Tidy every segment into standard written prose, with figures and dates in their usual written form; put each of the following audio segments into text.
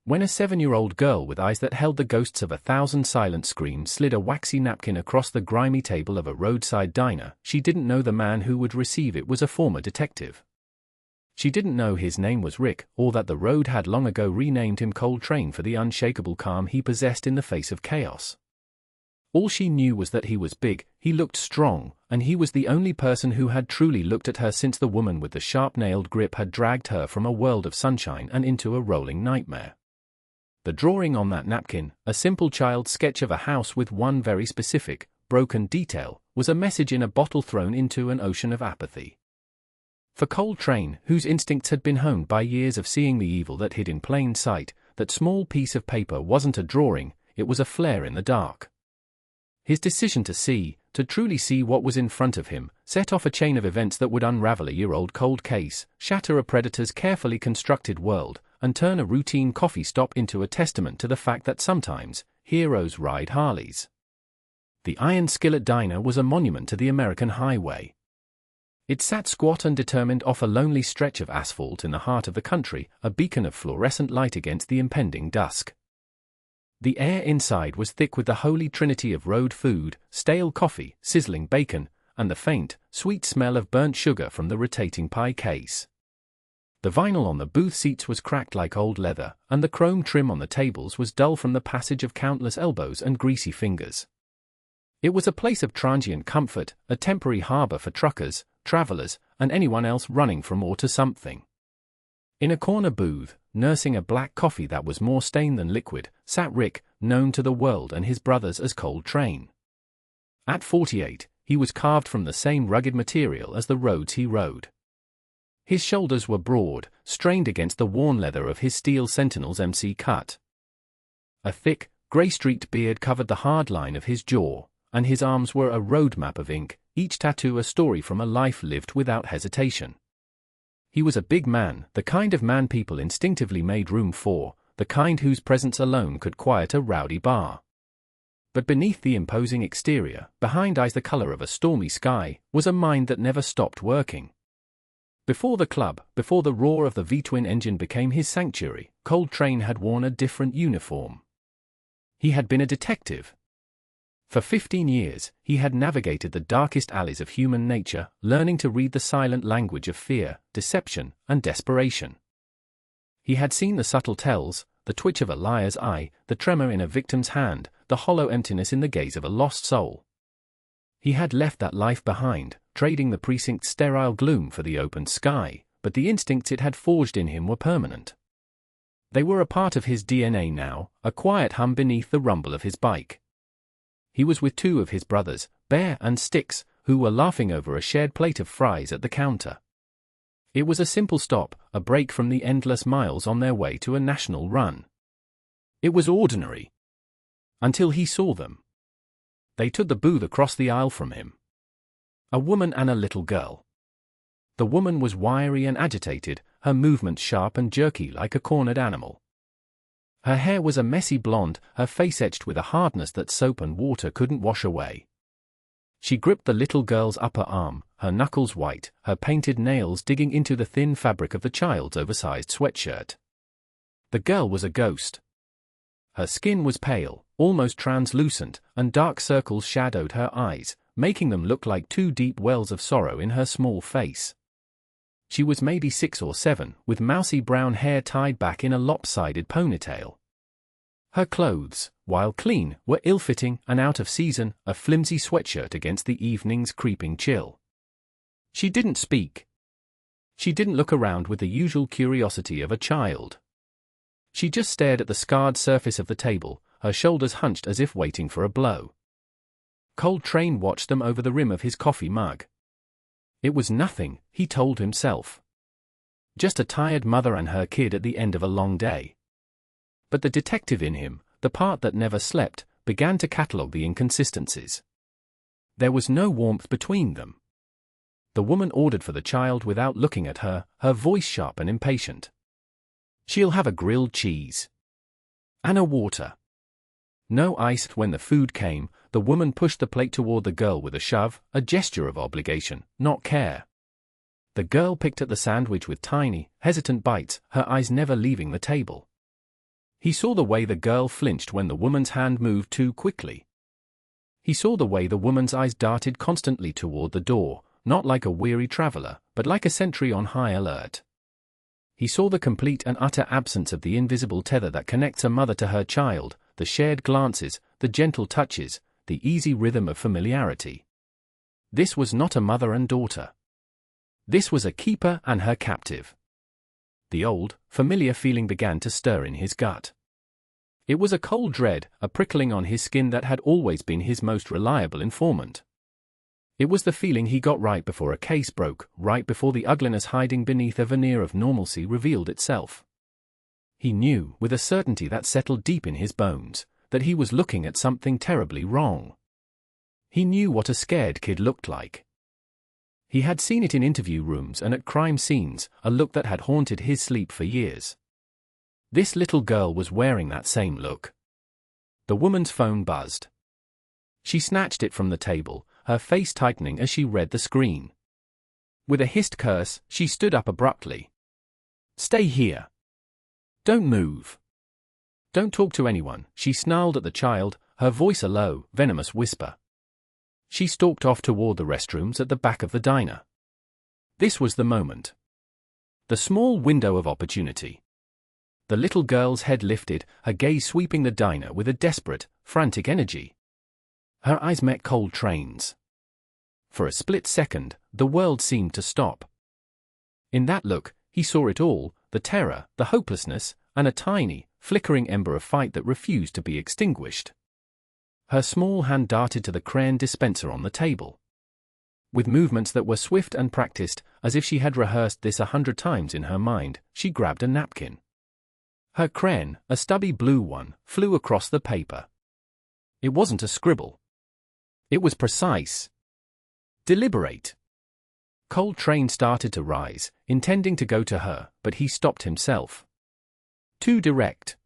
When a 7-year-old girl with eyes that held the ghosts of 1,000 silent screams slid a waxy napkin across the grimy table of a roadside diner, she didn't know the man who would receive it was a former detective. She didn't know his name was Rick, or that the road had long ago renamed him Coltrane for the unshakable calm he possessed in the face of chaos. All she knew was that he was big, he looked strong, and he was the only person who had truly looked at her since the woman with the sharp-nailed grip had dragged her from a world of sunshine and into a rolling nightmare. The drawing on that napkin, a simple child's sketch of a house with one very specific, broken detail, was a message in a bottle thrown into an ocean of apathy. For Coltrane, whose instincts had been honed by years of seeing the evil that hid in plain sight, that small piece of paper wasn't a drawing, it was a flare in the dark. His decision to truly see what was in front of him, set off a chain of events that would unravel a year-old cold case, shatter a predator's carefully constructed world, and turn a routine coffee stop into a testament to the fact that sometimes, heroes ride Harleys. The Iron Skillet Diner was a monument to the American highway. It sat squat and determined off a lonely stretch of asphalt in the heart of the country, a beacon of fluorescent light against the impending dusk. The air inside was thick with the holy trinity of road food, stale coffee, sizzling bacon, and the faint, sweet smell of burnt sugar from the rotating pie case. The vinyl on the booth seats was cracked like old leather, and the chrome trim on the tables was dull from the passage of countless elbows and greasy fingers. It was a place of transient comfort, a temporary harbor for truckers, travelers, and anyone else running from or to something. In a corner booth, nursing a black coffee that was more stain than liquid, sat Rick, known to the world and his brothers as Coltrane. At 48, he was carved from the same rugged material as the roads he rode. His shoulders were broad, strained against the worn leather of his steel Sentinel's MC cut. A thick, grey-streaked beard covered the hard line of his jaw, and his arms were a road map of ink, each tattoo a story from a life lived without hesitation. He was a big man, the kind of man people instinctively made room for, the kind whose presence alone could quiet a rowdy bar. But beneath the imposing exterior, behind eyes the color of a stormy sky, was a mind that never stopped working. Before the club, before the roar of the V-twin engine became his sanctuary, Coltrane had worn a different uniform. He had been a detective. For 15 years, he had navigated the darkest alleys of human nature, learning to read the silent language of fear, deception, and desperation. He had seen the subtle tells, the twitch of a liar's eye, the tremor in a victim's hand, the hollow emptiness in the gaze of a lost soul. He had left that life behind, trading the precinct's sterile gloom for the open sky, but the instincts it had forged in him were permanent. They were a part of his DNA now, a quiet hum beneath the rumble of his bike. He was with two of his brothers, Bear and Sticks, who were laughing over a shared plate of fries at the counter. It was a simple stop, a break from the endless miles on their way to a national run. It was ordinary. Until he saw them. They took the booth across the aisle from him. A woman and a little girl. The woman was wiry and agitated, her movements sharp and jerky like a cornered animal. Her hair was a messy blonde, her face etched with a hardness that soap and water couldn't wash away. She gripped the little girl's upper arm, her knuckles white, her painted nails digging into the thin fabric of the child's oversized sweatshirt. The girl was a ghost. Her skin was pale, almost translucent, and dark circles shadowed her eyes, making them look like two deep wells of sorrow in her small face. She was maybe 6 or 7, with mousy brown hair tied back in a lopsided ponytail. Her clothes, while clean, were ill-fitting and out of season, a flimsy sweatshirt against the evening's creeping chill. She didn't speak. She didn't look around with the usual curiosity of a child. She just stared at the scarred surface of the table, her shoulders hunched as if waiting for a blow. Coltrane watched them over the rim of his coffee mug. It was nothing, he told himself. Just a tired mother and her kid at the end of a long day. But the detective in him, the part that never slept, began to catalogue the inconsistencies. There was no warmth between them. The woman ordered for the child without looking at her, her voice sharp and impatient. "She'll have a grilled cheese. And a water." No ice. When the food came, the woman pushed the plate toward the girl with a shove, a gesture of obligation, not care. The girl picked at the sandwich with tiny, hesitant bites, her eyes never leaving the table. He saw the way the girl flinched when the woman's hand moved too quickly. He saw the way the woman's eyes darted constantly toward the door, not like a weary traveler, but like a sentry on high alert. He saw the complete and utter absence of the invisible tether that connects a mother to her child, the shared glances, the gentle touches, the easy rhythm of familiarity. This was not a mother and daughter. This was a keeper and her captive. The old, familiar feeling began to stir in his gut. It was a cold dread, a prickling on his skin that had always been his most reliable informant. It was the feeling he got right before a case broke, right before the ugliness hiding beneath a veneer of normalcy revealed itself. He knew, with a certainty that settled deep in his bones, that he was looking at something terribly wrong. He knew what a scared kid looked like. He had seen it in interview rooms and at crime scenes, a look that had haunted his sleep for years. This little girl was wearing that same look. The woman's phone buzzed. She snatched it from the table, her face tightening as she read the screen. With a hissed curse, she stood up abruptly. "Stay here. Don't move. Don't talk to anyone," she snarled at the child, her voice a low, venomous whisper. She stalked off toward the restrooms at the back of the diner. This was the moment. The small window of opportunity. The little girl's head lifted, her gaze sweeping the diner with a desperate, frantic energy. Her eyes met Cold Train's. For a split second, the world seemed to stop. In that look, he saw it all, the terror, the hopelessness, and a tiny, flickering ember of fight that refused to be extinguished. Her small hand darted to the crayon dispenser on the table. With movements that were swift and practiced, as if she had rehearsed this 100 times in her mind, she grabbed a napkin. Her crayon, a stubby blue one, flew across the paper. It wasn't a scribble. It was precise. Deliberate. Cold Train started to rise, intending to go to her, but he stopped himself. Too direct.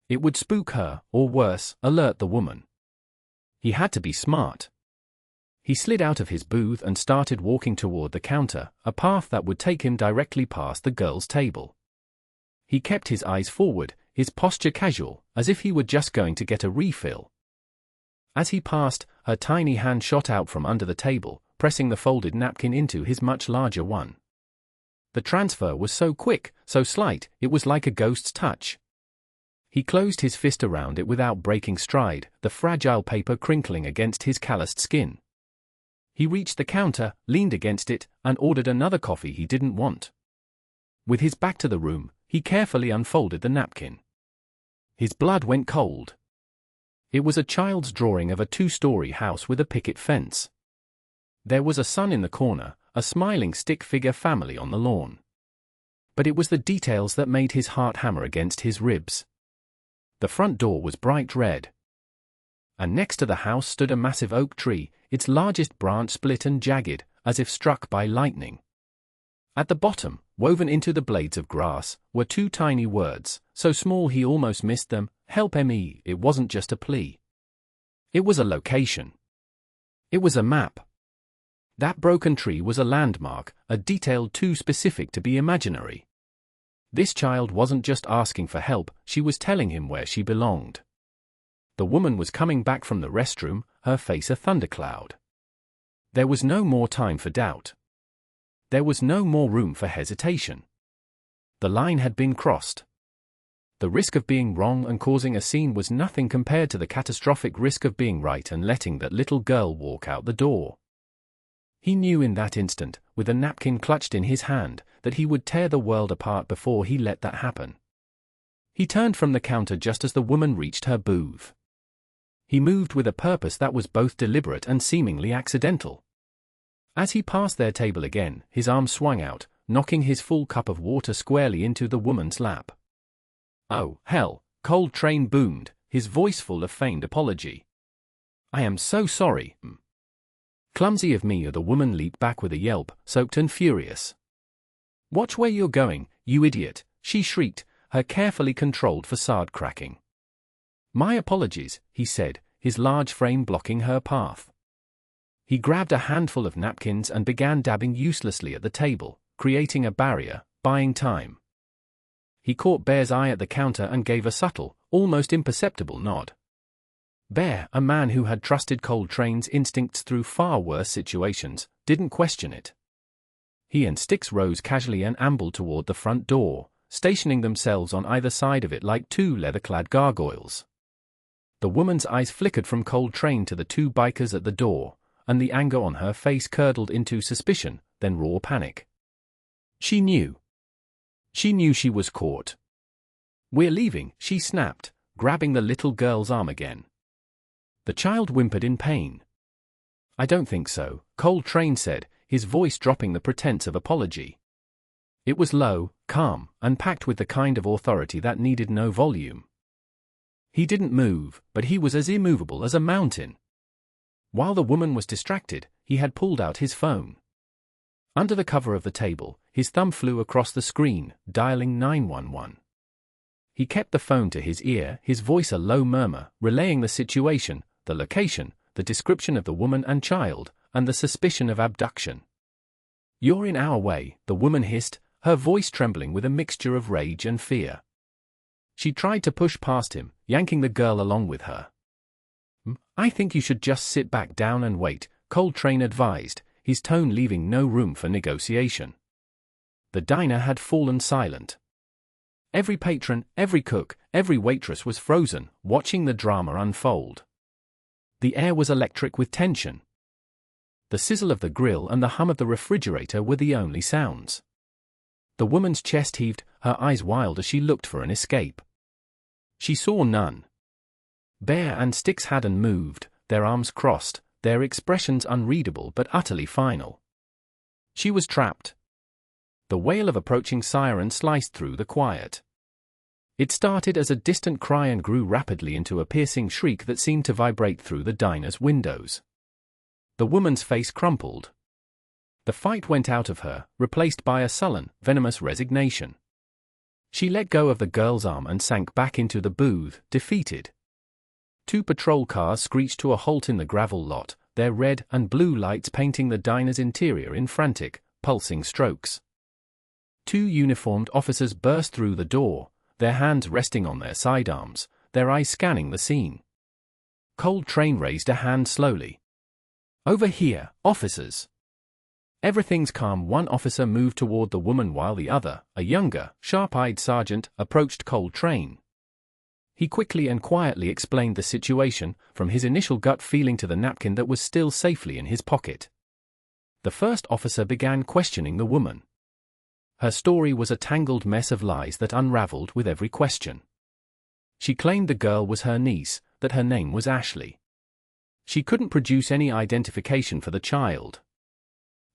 It would spook her, or worse, alert the woman. He had to be smart. He slid out of his booth and started walking toward the counter, a path that would take him directly past the girl's table. He kept his eyes forward, his posture casual, as if he were just going to get a refill. As he passed, her tiny hand shot out from under the table, pressing the folded napkin into his much larger one. The transfer was so quick, so slight, it was like a ghost's touch. He closed his fist around it without breaking stride, the fragile paper crinkling against his calloused skin. He reached the counter, leaned against it, and ordered another coffee he didn't want. With his back to the room, he carefully unfolded the napkin. His blood went cold. It was a child's drawing of a 2-story house with a picket fence. There was a sun in the corner, a smiling stick-figure family on the lawn. But it was the details that made his heart hammer against his ribs. The front door was bright red. And next to the house stood a massive oak tree, its largest branch split and jagged, as if struck by lightning. At the bottom, woven into the blades of grass, were 2 tiny words, so small he almost missed them, "Help me." It wasn't just a plea. It was a location. It was a map. That broken tree was a landmark, a detail too specific to be imaginary. This child wasn't just asking for help, she was telling him where she belonged. The woman was coming back from the restroom, her face a thundercloud. There was no more time for doubt. There was no more room for hesitation. The line had been crossed. The risk of being wrong and causing a scene was nothing compared to the catastrophic risk of being right and letting that little girl walk out the door. He knew in that instant, with a napkin clutched in his hand, that he would tear the world apart before he let that happen. He turned from the counter just as the woman reached her booth. He moved with a purpose that was both deliberate and seemingly accidental. As he passed their table again, his arm swung out, knocking his full cup of water squarely into the woman's lap. "Oh, hell," Cold Train boomed, his voice full of feigned apology. "I am so sorry." "Clumsy of me," the woman leaped back with a yelp, soaked and furious. "Watch where you're going, you idiot," she shrieked, her carefully controlled facade cracking. "My apologies," he said, his large frame blocking her path. He grabbed a handful of napkins and began dabbing uselessly at the table, creating a barrier, buying time. he caught Bear's eye at the counter and gave a subtle, almost imperceptible nod. Bear, a man who had trusted Coltrane's instincts through far worse situations, didn't question it. He and Styx rose casually and ambled toward the front door, stationing themselves on either side of it like two leather-clad gargoyles. The woman's eyes flickered from Coltrane to the two bikers at the door, and the anger on her face curdled into suspicion, then raw panic. She knew. She knew she was caught. "We're leaving," she snapped, grabbing the little girl's arm again. The child whimpered in pain. "I don't think so," Coltrane said, his voice dropping the pretense of apology. It was low, calm, and packed with the kind of authority that needed no volume. He didn't move, but he was as immovable as a mountain. While the woman was distracted, he had pulled out his phone. Under the cover of the table, his thumb flew across the screen, dialing 911. He kept the phone to his ear, his voice a low murmur, relaying the situation, the location, the description of the woman and child, and the suspicion of abduction. "You're in our way," the woman hissed, her voice trembling with a mixture of rage and fear. She tried to push past him, yanking the girl along with her. "I think you should just sit back down and wait," Coltrane advised, his tone leaving no room for negotiation. The diner had fallen silent. Every patron, every cook, every waitress was frozen, watching the drama unfold. The air was electric with tension. The sizzle of the grill and the hum of the refrigerator were the only sounds. The woman's chest heaved, her eyes wild as she looked for an escape. She saw none. Bear and Styx hadn't moved, their arms crossed, their expressions unreadable but utterly final. She was trapped. The wail of approaching siren sliced through the quiet. It started as a distant cry and grew rapidly into a piercing shriek that seemed to vibrate through the diner's windows. The woman's face crumpled. The fight went out of her, replaced by a sullen, venomous resignation. She let go of the girl's arm and sank back into the booth, defeated. Two patrol cars screeched to a halt in the gravel lot, their red and blue lights painting the diner's interior in frantic, pulsing strokes. Two uniformed officers burst through the door, their hands resting on their sidearms, their eyes scanning the scene. Coltrane raised a hand slowly. "Over here, officers." "Everything's calm." One officer moved toward the woman while the other, a younger, sharp-eyed sergeant, approached Coltrane. He quickly and quietly explained the situation, from his initial gut feeling to the napkin that was still safely in his pocket. The first officer began questioning the woman. Her story was a tangled mess of lies that unraveled with every question. She claimed the girl was her niece, that her name was Ashley. She couldn't produce any identification for the child.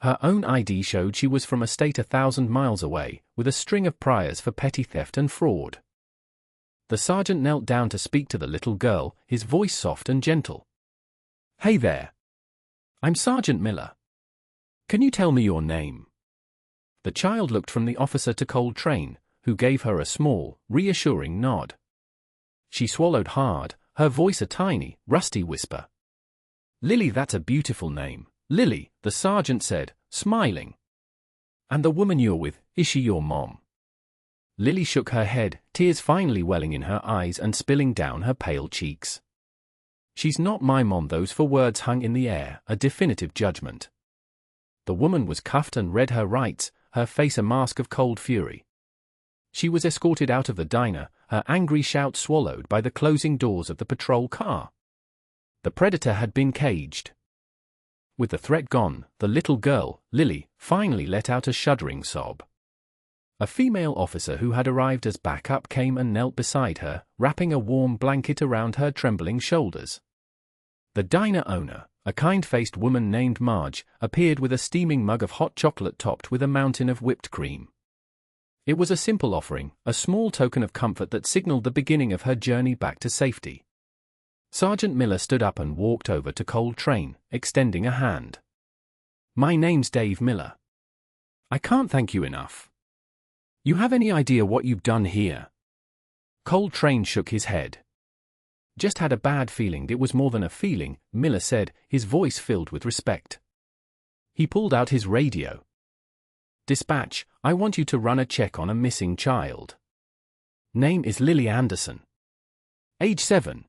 Her own ID showed she was from a state 1,000 miles away, with a string of priors for petty theft and fraud. The sergeant knelt down to speak to the little girl, his voice soft and gentle. "Hey there. I'm Sergeant Miller. Can you tell me your name?" The child looked from the officer to Coltrane, who gave her a small, reassuring nod. She swallowed hard, her voice a tiny, rusty whisper. "Lily, that's a beautiful name. Lily," the sergeant said, smiling. "And the woman you're with, is she your mom?" Lily shook her head, tears finally welling in her eyes and spilling down her pale cheeks. "She's not my mom." Those four words hung in the air, a definitive judgment. The woman was cuffed and read her rights, her face a mask of cold fury. She was escorted out of the diner, her angry shout swallowed by the closing doors of the patrol car. The predator had been caged. With the threat gone, the little girl, Lily, finally let out a shuddering sob. A female officer who had arrived as backup came and knelt beside her, wrapping a warm blanket around her trembling shoulders. The diner owner, a kind-faced woman named Marge, appeared with a steaming mug of hot chocolate topped with a mountain of whipped cream. It was a simple offering, a small token of comfort that signaled the beginning of her journey back to safety. Sergeant Miller stood up and walked over to Coltrane, extending a hand. "My name's Dave Miller. I can't thank you enough. You have any idea what you've done here?" Coltrane shook his head. "Just had a bad feeling." "It was more than a feeling," Miller said, his voice filled with respect. He pulled out his radio. "Dispatch, I want you to run a check on a missing child. Name is Lily Anderson. Age 7.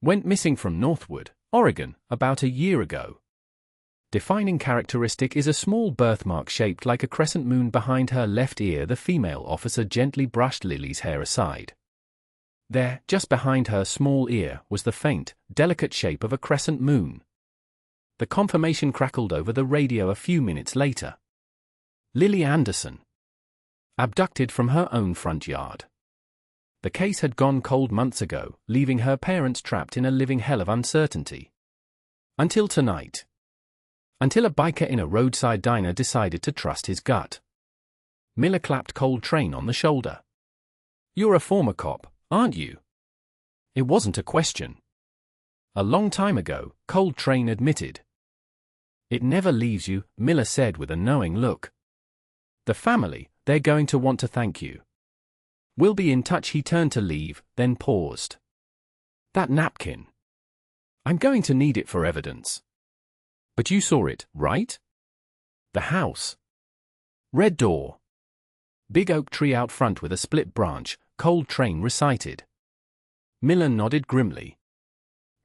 Went missing from Northwood, Oregon, about a year ago. Defining characteristic is a small birthmark shaped like a crescent moon behind her left ear. The female officer gently brushed Lily's hair aside. There, just behind her small ear, was the faint, delicate shape of a crescent moon. The confirmation crackled over the radio a few minutes later. Lily Anderson. Abducted from her own front yard. The case had gone cold months ago, leaving her parents trapped in a living hell of uncertainty. Until tonight. Until a biker in a roadside diner decided to trust his gut. Miller clapped Coltrane on the shoulder. "You're a former cop, aren't you?" It wasn't a question. A long time ago, Coltrane admitted. "It never leaves you," Miller said with a knowing look. "The family, they're going to want to thank you. We'll be in touch." He turned to leave, then paused. "That napkin. I'm going to need it for evidence." "But you saw it, right?" "The house. Red door. Big oak tree out front with a split branch," Coltrane recited. Miller nodded grimly.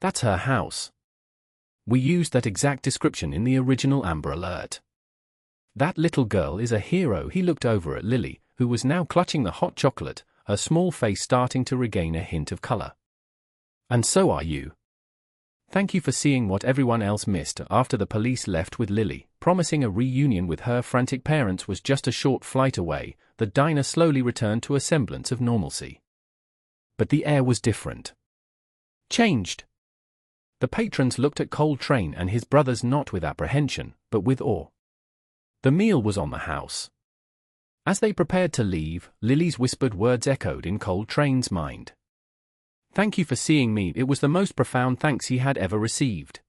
"That's her house. We used that exact description in the original Amber Alert. That little girl is a hero." He looked over at Lily, who was now clutching the hot chocolate, her small face starting to regain a hint of color. "And so are you. Thank you for seeing what everyone else missed." After the police left with Lily, promising a reunion with her frantic parents was just a short flight away, the diner slowly returned to a semblance of normalcy. But the air was different. Changed. The patrons looked at Coltrane and his brothers not with apprehension, but with awe. The meal was on the house. As they prepared to leave, Lily's whispered words echoed in Coltrane's mind. "Thank you for seeing me." It was the most profound thanks he had ever received.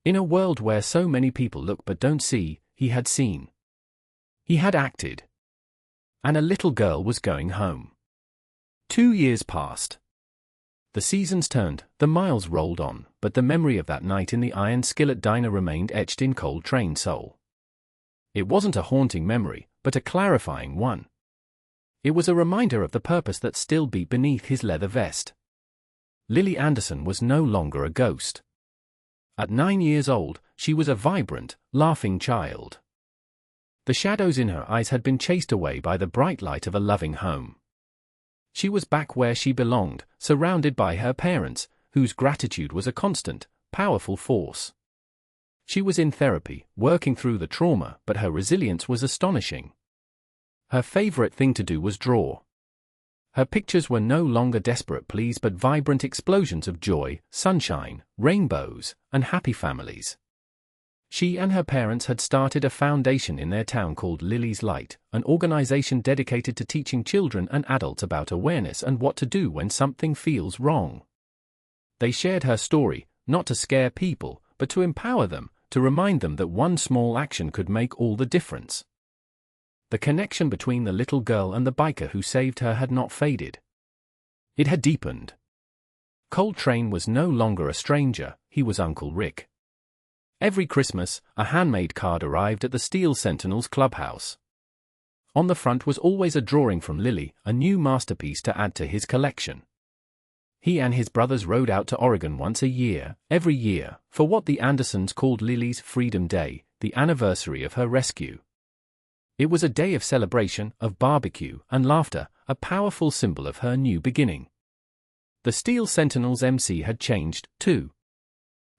In a world where so many people look but don't see, he had seen. He had acted. And a little girl was going home. 2 years passed. The seasons turned, the miles rolled on, but the memory of that night in the Iron Skillet diner remained etched in Coltrane's soul. It wasn't a haunting memory, but a clarifying one. It was a reminder of the purpose that still beat beneath his leather vest. Lily Anderson was no longer a ghost. At 9 years old, she was a vibrant, laughing child. The shadows in her eyes had been chased away by the bright light of a loving home. She was back where she belonged, surrounded by her parents, whose gratitude was a constant, powerful force. She was in therapy, working through the trauma, but her resilience was astonishing. Her favorite thing to do was draw. Her pictures were no longer desperate pleas but vibrant explosions of joy, sunshine, rainbows, and happy families. She and her parents had started a foundation in their town called Lily's Light, an organization dedicated to teaching children and adults about awareness and what to do when something feels wrong. They shared her story, not to scare people, but to empower them, to remind them that one small action could make all the difference. The connection between the little girl and the biker who saved her had not faded. It had deepened. Coltrane was no longer a stranger, he was Uncle Rick. Every Christmas, a handmade card arrived at the Steel Sentinel's clubhouse. On the front was always a drawing from Lily, a new masterpiece to add to his collection. He and his brothers rode out to Oregon once a year, every year, for what the Andersons called Lily's Freedom Day, the anniversary of her rescue. It was a day of celebration, of barbecue and laughter, a powerful symbol of her new beginning. The Steel Sentinel's MC had changed, too.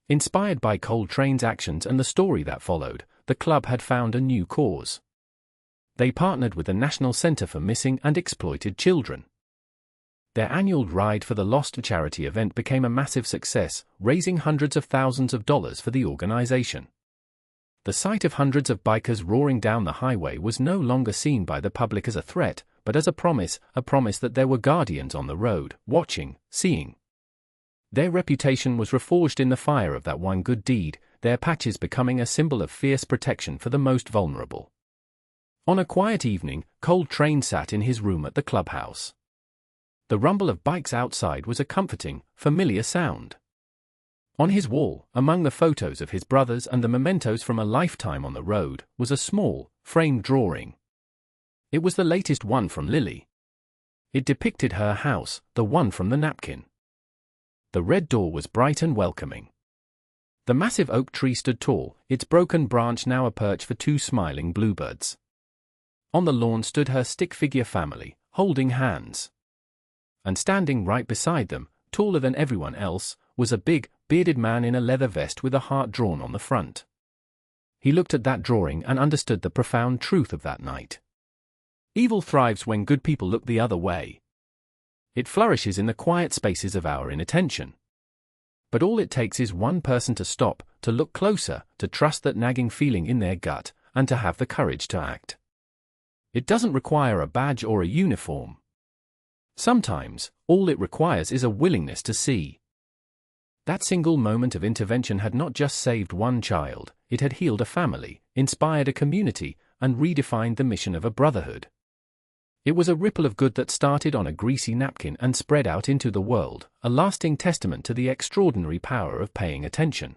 Inspired by Coltrane's actions and the story that followed, the club had found a new cause. They partnered with the National Center for Missing and Exploited Children. Their annual Ride for the Lost charity event became a massive success, raising hundreds of thousands of dollars for the organization. The sight of hundreds of bikers roaring down the highway was no longer seen by the public as a threat, but as a promise that there were guardians on the road, watching, seeing. Their reputation was reforged in the fire of that one good deed, their patches becoming a symbol of fierce protection for the most vulnerable. On a quiet evening, Coltrane sat in his room at the clubhouse. The rumble of bikes outside was a comforting, familiar sound. On his wall, among the photos of his brothers and the mementos from a lifetime on the road, was a small, framed drawing. It was the latest one from Lily. It depicted her house, the one from the napkin. The red door was bright and welcoming. The massive oak tree stood tall, its broken branch now a perch for two smiling bluebirds. On the lawn stood her stick-figure family, holding hands. And standing right beside them, taller than everyone else, was a big, bearded man in a leather vest with a heart drawn on the front. He looked at that drawing and understood the profound truth of that night. Evil thrives when good people look the other way. It flourishes in the quiet spaces of our inattention. But all it takes is one person to stop, to look closer, to trust that nagging feeling in their gut, and to have the courage to act. It doesn't require a badge or a uniform. Sometimes, all it requires is a willingness to see. That single moment of intervention had not just saved one child, it had healed a family, inspired a community, and redefined the mission of a brotherhood. It was a ripple of good that started on a greasy napkin and spread out into the world, a lasting testament to the extraordinary power of paying attention.